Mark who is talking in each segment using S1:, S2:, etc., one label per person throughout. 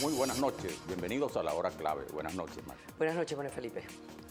S1: Muy buenas noches, bienvenidos a La Hora Clave. Buenas noches, Mario.
S2: Buenas noches, Manuel Felipe.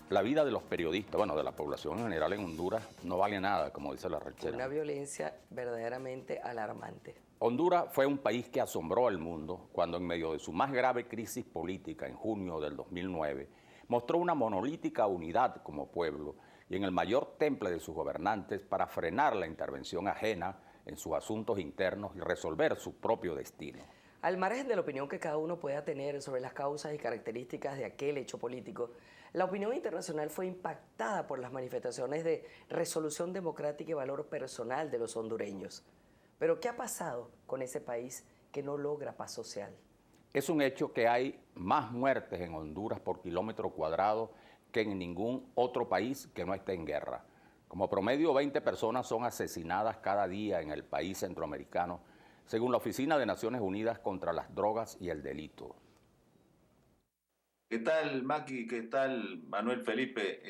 S1: La vida de los periodistas, bueno, de la población en general en Honduras, no vale nada, como dice la ranchera.
S2: Una violencia verdaderamente alarmante.
S1: Honduras fue un país que asombró al mundo cuando en medio de su más grave crisis política en junio del 2009 mostró una monolítica unidad como pueblo y en el mayor temple de sus gobernantes para frenar la intervención ajena en sus asuntos internos y resolver su propio destino.
S2: Al margen de la opinión que cada uno pueda tener sobre las causas y características de aquel hecho político, la opinión internacional fue impactada por las manifestaciones de resolución democrática y valor personal de los hondureños. Pero ¿qué ha pasado con ese país que no logra paz social?
S1: Es un hecho que hay más muertes en Honduras por kilómetro cuadrado que en ningún otro país que no esté en guerra. Como promedio, 20 personas son asesinadas cada día en el país centroamericano, según la Oficina de Naciones Unidas contra las Drogas y el Delito.
S3: ¿Qué tal, Maki? ¿Qué tal, Manuel Felipe?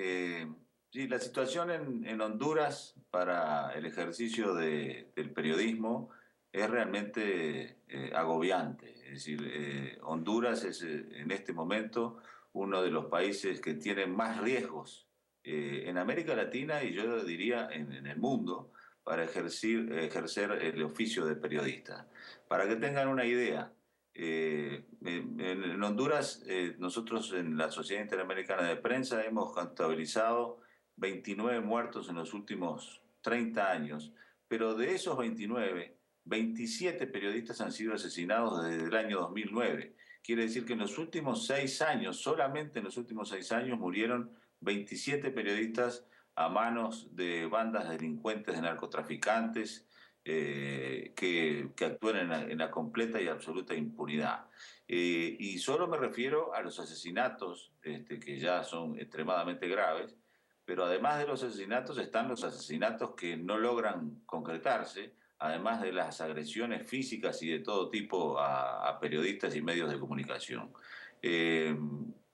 S3: Sí, la situación en Honduras para el ejercicio del periodismo es realmente agobiante. Es decir, Honduras es en este momento uno de los países que tiene más riesgos en América Latina y yo diría en el mundo para ejercer el oficio de periodista. Para que tengan una idea, en Honduras, nosotros en la Sociedad Interamericana de Prensa hemos contabilizado 29 muertos en los últimos 30 años, pero de esos 29, 27 periodistas han sido asesinados desde el año 2009. Quiere decir que en los últimos 6 años, solamente en los últimos 6 años, murieron 27 periodistas a manos de bandas delincuentes, de narcotraficantes, que actúan en la completa y absoluta impunidad. Y solo me refiero a los asesinatos, que ya son extremadamente graves, pero además de los asesinatos están los asesinatos que no logran concretarse, además de las agresiones físicas y de todo tipo a periodistas y medios de comunicación.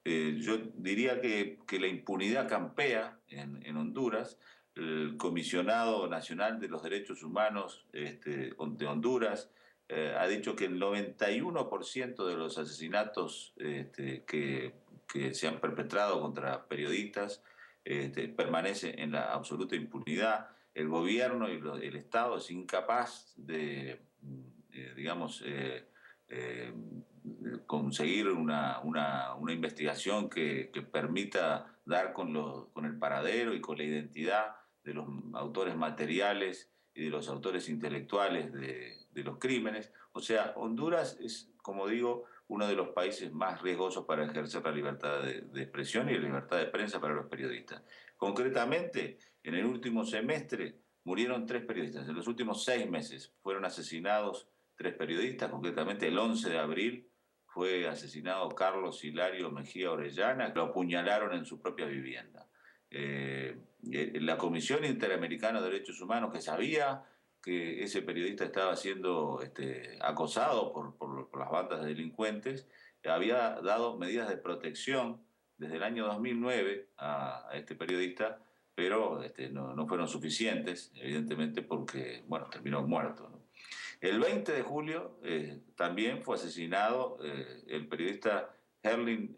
S3: Yo diría que la impunidad campea en Honduras. El Comisionado Nacional de los Derechos Humanos de Honduras ha dicho que el 91% de los asesinatos que se han perpetrado contra periodistas permanece en la absoluta impunidad. El gobierno y el Estado es incapaz de, conseguir una investigación que permita dar con el paradero y con la identidad de los autores materiales y de los autores intelectuales de los crímenes. O sea, Honduras es, como digo, uno de los países más riesgosos para ejercer la libertad de expresión y la libertad de prensa para los periodistas. Concretamente, en el último semestre murieron 3 periodistas. En los últimos 6 meses fueron asesinados 3 periodistas. Concretamente, el 11 de abril fue asesinado Carlos Hilario Mejía Orellana, que lo apuñalaron en su propia vivienda. La Comisión Interamericana de Derechos Humanos, que sabía que ese periodista estaba siendo acosado por las bandas de delincuentes, había dado medidas de protección desde el año 2009 a este periodista, pero no fueron suficientes, evidentemente porque, bueno, terminó muerto, ¿no? El 20 de julio también fue asesinado el periodista Herlin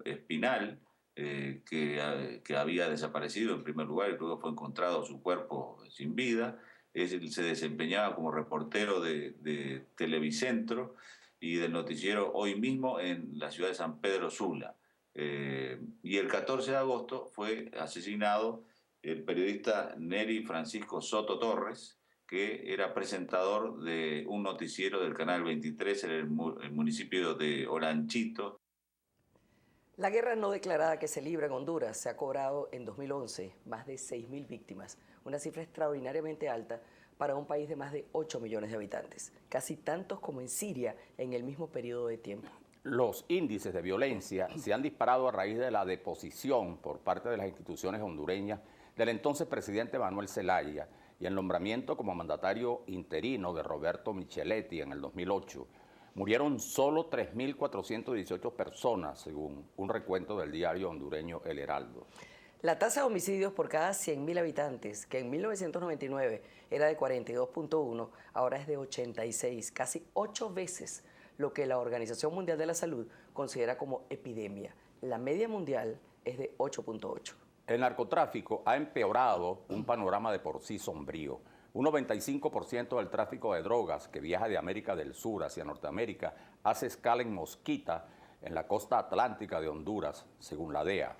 S3: Espinal, que había desaparecido en primer lugar y luego fue encontrado su cuerpo sin vida. Él se desempeñaba como reportero de Televicentro y del noticiero Hoy Mismo en la ciudad de San Pedro Sula. Y el 14 de agosto fue asesinado el periodista Neri Francisco Soto Torres, que era presentador de un noticiero del Canal 23 en el municipio de Olanchito.
S2: La guerra no declarada que se libra en Honduras se ha cobrado en 2011 más de 6.000 víctimas, una cifra extraordinariamente alta para un país de más de 8 millones de habitantes, casi tantos como en Siria en el mismo periodo de tiempo.
S1: Los índices de violencia se han disparado a raíz de la deposición por parte de las instituciones hondureñas del entonces presidente Manuel Zelaya y el nombramiento como mandatario interino de Roberto Micheletti en el 2008. Murieron solo 3.418 personas, según un recuento del diario hondureño El Heraldo.
S2: La tasa de homicidios por cada 100.000 habitantes, que en 1999 era de 42.1, ahora es de 86, casi 8 veces lo que la Organización Mundial de la Salud considera como epidemia. La media mundial es de 8.8.
S1: El narcotráfico ha empeorado un panorama de por sí sombrío. Un 95% del tráfico de drogas que viaja de América del Sur hacia Norteamérica hace escala en Mosquita, en la costa atlántica de Honduras, según la DEA.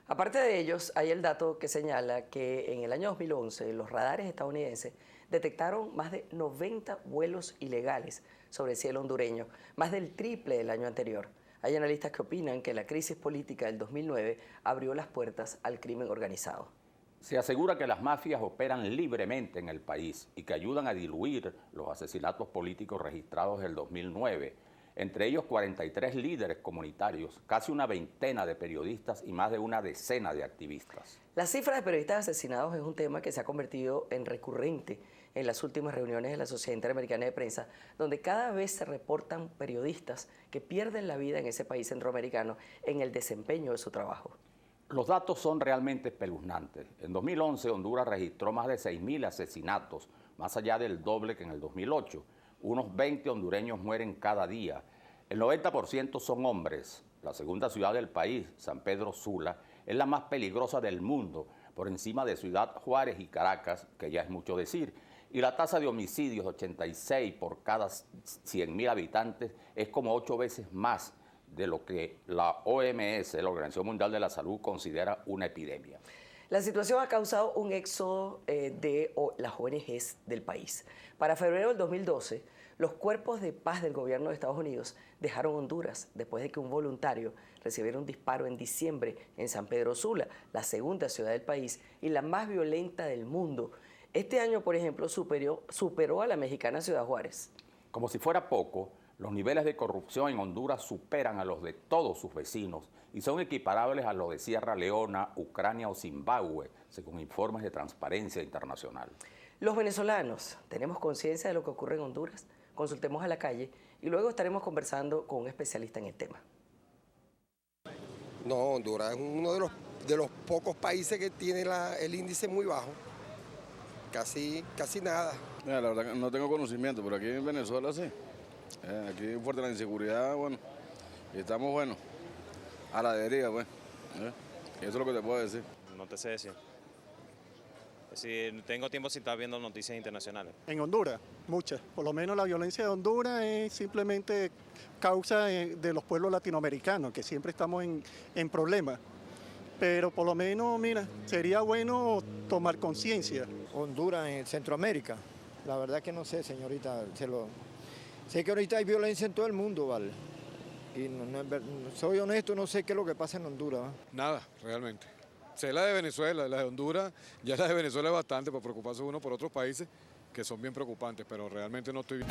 S2: Aparte de ellos, hay el dato que señala que en el año 2011 los radares estadounidenses detectaron más de 90 vuelos ilegales sobre el cielo hondureño, más del triple del año anterior. Hay analistas que opinan que la crisis política del 2009 abrió las puertas al crimen organizado.
S1: Se asegura que las mafias operan libremente en el país y que ayudan a diluir los asesinatos políticos registrados en el 2009, entre ellos 43 líderes comunitarios, casi una veintena de periodistas y más de una decena de activistas.
S2: La cifra de periodistas asesinados es un tema que se ha convertido en recurrente en las últimas reuniones de la Sociedad Interamericana de Prensa, donde cada vez se reportan periodistas que pierden la vida en ese país centroamericano en el desempeño de su trabajo.
S1: Los datos son realmente espeluznantes. En 2011, Honduras registró más de 6.000 asesinatos, más allá del doble que en el 2008. Unos 20 hondureños mueren cada día. El 90% son hombres. La segunda ciudad del país, San Pedro Sula, es la más peligrosa del mundo, por encima de Ciudad Juárez y Caracas, que ya es mucho decir. Y la tasa de homicidios, 86 por cada 100.000 habitantes, es como 8 veces más de lo que la OMS, la Organización Mundial de la Salud, considera una epidemia.
S2: La situación ha causado un éxodo de las ONGs del país. Para febrero del 2012, los cuerpos de paz del gobierno de Estados Unidos dejaron Honduras después de que un voluntario recibiera un disparo en diciembre en San Pedro Sula, la segunda ciudad del país y la más violenta del mundo. Este año, por ejemplo, superó a la mexicana Ciudad Juárez.
S1: Como si fuera poco, los niveles de corrupción en Honduras superan a los de todos sus vecinos y son equiparables a los de Sierra Leona, Ucrania o Zimbabue, según informes de Transparencia Internacional.
S2: Los venezolanos, ¿tenemos conciencia de lo que ocurre en Honduras? Consultemos a la calle y luego estaremos conversando con un especialista en el tema.
S4: No, Honduras es uno de los pocos países que tiene el índice muy bajo, casi nada.
S5: La verdad que no tengo conocimiento, pero aquí en Venezuela sí. Aquí es fuerte la inseguridad, bueno, y estamos, bueno, a la deriva, pues. Eso es lo que te puedo decir.
S6: No te sé decir. Si tengo tiempo sin estar viendo noticias internacionales.
S7: En Honduras, muchas. Por lo menos la violencia de Honduras es simplemente causa de los pueblos latinoamericanos, que siempre estamos en problemas. Pero por lo menos, mira, sería bueno tomar conciencia.
S8: Honduras en Centroamérica, la verdad que no sé, señorita, sé que ahorita hay violencia en todo el mundo, ¿vale? Y soy honesto, no sé qué es lo que pasa en Honduras.
S9: Nada, realmente. Sé la de Venezuela, la de Honduras, ya la de Venezuela es bastante para preocuparse uno por otros países que son bien preocupantes, pero realmente no estoy...